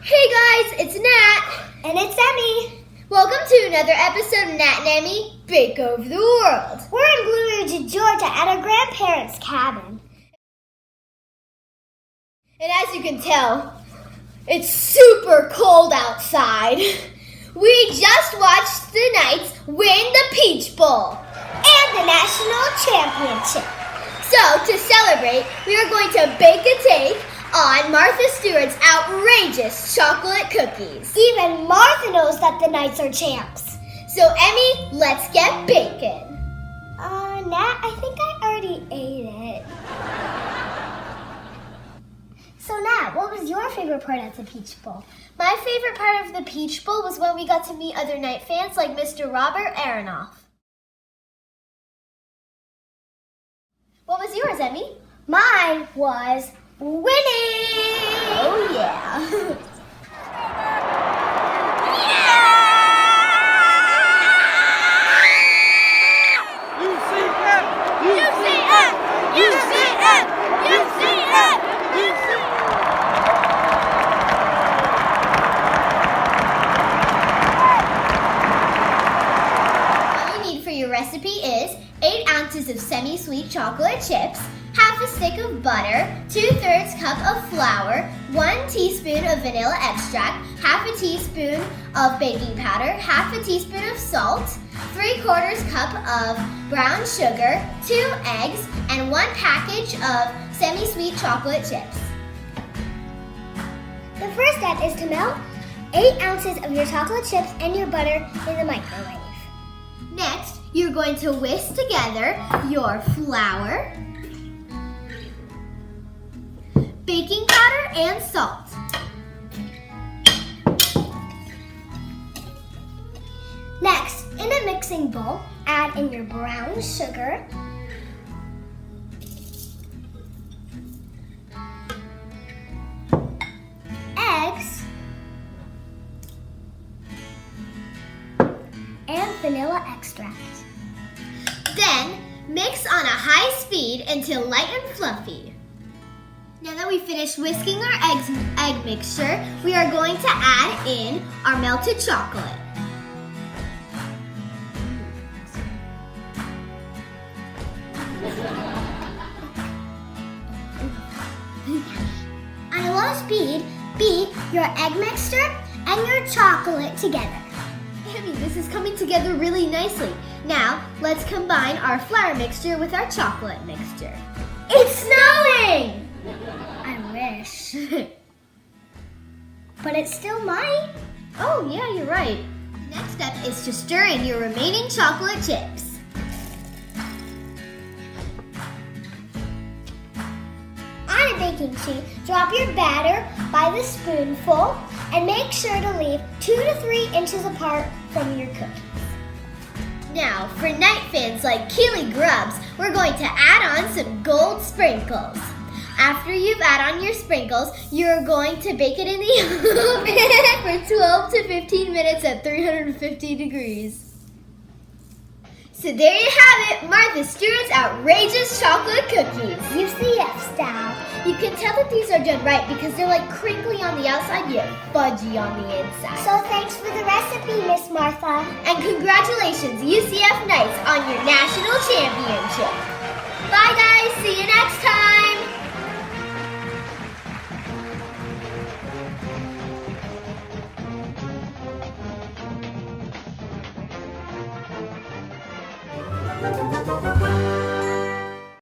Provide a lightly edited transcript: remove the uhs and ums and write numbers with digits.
Hey guys, it's Nat. And it's Emi. Welcome to another episode of Nat and Emi Bake Over the World. We're in Blue Ridge, Georgia at our grandparents' cabin. And as you can tell, it's super cold outside. We just watched the Knights win the Peach Bowl And the national championship. So, to celebrate, we are going to bake a cake on Martha Stewart's outrageous chocolate cookies. Even Martha knows that the Knights are champs. So, Emi, let's get baking. Nat, I think I already ate it. So, Nat, what was your favorite part of the Peach Bowl? My favorite part of the Peach Bowl was when we got to meet other Knight fans like Mr. Robert Aronoff. What was yours, Emi? Mine was winning! Oh, yeah. Your recipe is 8 ounces of semi-sweet chocolate chips, half a stick of butter, 2/3 cup of flour, 1 teaspoon of vanilla extract, half a teaspoon of baking powder, half a teaspoon of salt, 3/4 cup of brown sugar, 2 eggs, and 1 package of semi-sweet chocolate chips. The first step is to melt 8 ounces of your chocolate chips and your butter in the microwave. Next, you're going to whisk together your flour, baking powder, and salt. Next, in a mixing bowl, add in your brown sugar, eggs, and vanilla extract. Then, mix on a high speed until light and fluffy. Now that we've finished whisking our egg mixture, we are going to add in our melted chocolate. On a low speed, beat your egg mixture and your chocolate together. Emi, this is coming together really nicely. Now, let's combine our flour mixture with our chocolate mixture. It's snowing! I wish. But it's still mine. Oh, yeah, you're right. The next step is to stir in your remaining chocolate chips. On a baking sheet, drop your batter by the spoonful and make sure to leave 2 to 3 inches apart from your cookies. Now, for Knight fans like Keely Grubbs, we're going to add on some gold sprinkles. After you've added on your sprinkles, you're going to bake it in the oven for 12 to 15 minutes at 350 degrees. So there you have it, Martha Stewart's outrageous chocolate cookies. UCF style. You can tell that these are done right because they're like crinkly on the outside yet fudgy on the inside. So thanks for the recipe, Miss Martha. And congratulations, UCF Knights, on your national championship. Bye guys, see you next time.